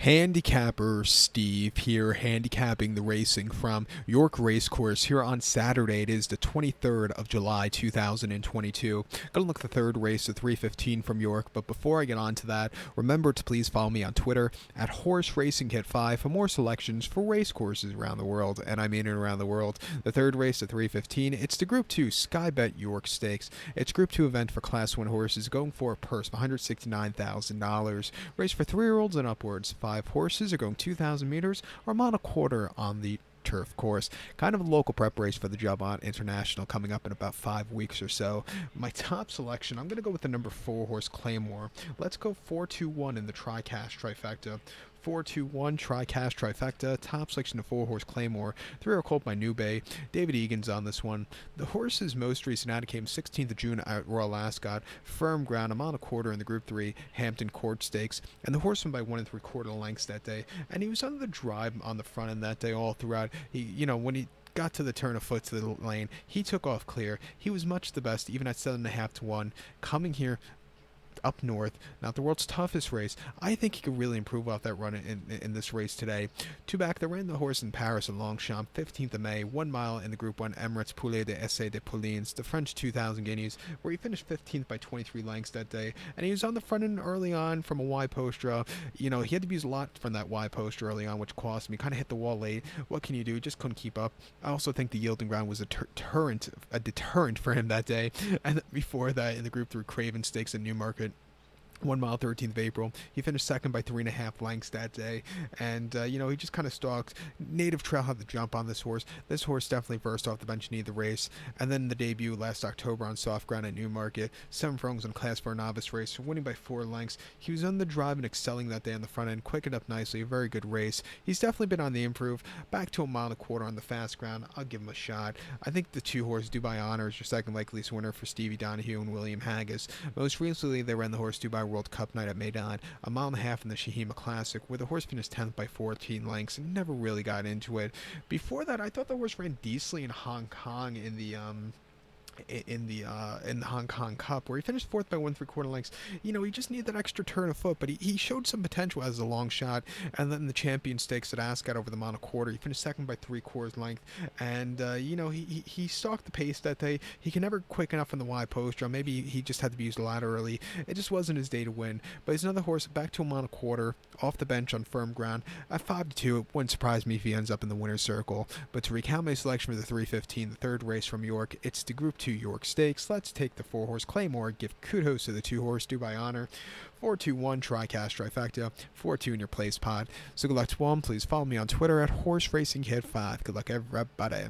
Handicapper Steve here, handicapping the racing from York Racecourse here on Saturday. It is the 23rd of July, 2022. Gonna look at the third race, the 315 from York, but before I get on to that, remember to please follow me on Twitter at Horse Racing Kit 5 for more selections for race courses around the world, and I mean it around the world. The third race, the 315, it's the Group 2 Sky Bet York Stakes. It's Group 2 event for Class 1 horses going for a purse of $169,000. Race for 3-year-olds and upwards. 5 horses are going 2,000 meters or a mile and a quarter on the turf course. Kind of a local prep race for the Jobont International coming up in about 5 weeks or so. My top selection, I'm going to go with the number 4 horse Claymore. Let's go 4-2-1 in the tri-cash trifecta. 4-2-1 tri-cash trifecta. Top selection of 4 horse Claymore. 3 are called by New Bay. David Egan's on this one. The horse's most recent out came 16th of June at Royal Ascot. Firm ground, a mile and a quarter in the Group 3 Hampton Court Stakes. And the horse won by 1 3/4 lengths that day. And he was under the drive on the front end that day all throughout. When he got to the turn of foot to the lane, he took off clear. He was much the best, even at 7.5-1. Coming here up north, not the world's toughest race. I think he could really improve off that run in this race today. Two back, they ran the horse in Paris and Longchamp, 15th of May, 1 mile in the Group 1 Emirates Poulet de Essai de Poulines, the French 2,000 guineas, where he finished 15th by 23 lengths that day. And he was on the front end early on from a wide post draw. He had to use a lot from that wide post early on, which cost him. He kind of hit the wall late. What can you do? Just couldn't keep up. I also think the yielding ground was a deterrent for him that day. And before that, in the Group 3 Craven Stakes in Newmarket, 1 mile, 13th of April. He finished second by 3.5 lengths that day. And, he just kind of stalked. Native Trail had the jump on this horse. This horse definitely burst off the bench and needed the race. And then the debut last October on soft ground at Newmarket. 7 furlongs on Class 4 novice race, winning by 4 lengths. He was on the drive and excelling that day on the front end. Quickened up nicely. A very good race. He's definitely been on the improve. Back to a mile and a quarter on the fast ground. I'll give him a shot. I think the 2 horse Dubai Honor is your second likeliest winner for Stevie Donahue and William Haggis. Most recently, they ran the horse Dubai World Cup night at Meydan, a mile and a half in the Shahima Classic, where the horse finished 10th by 14 lengths and never really got into it. Before that, I thought the horse ran decently in Hong Kong in the Hong Kong Cup, where he finished 4th by 1 3/4 lengths. He just needed that extra turn of foot, but he showed some potential as a long shot. And then the Champion Stakes at Ascot over the mile and a quarter, he finished second by 3/4 length. And he stalked the pace that day. He can never quick enough in the wide post draw. Maybe he just had to be used a lot early. It just wasn't his day to win. But he's another horse back to a mile and a quarter, off the bench on firm ground at 5-2. It wouldn't surprise me if he ends up in the winner's circle. But to recount my selection for the 315, the third race from York, it's the Group 2 York Stakes. Let's take the 4 horse Claymore. Give kudos to the 2 horse Dubai Honor. 4-2-1 tri-cash trifecta. 4-2 in your place pod. So good luck to all. Please follow me on Twitter at Horse Racing Kid 5. Good luck, everybody.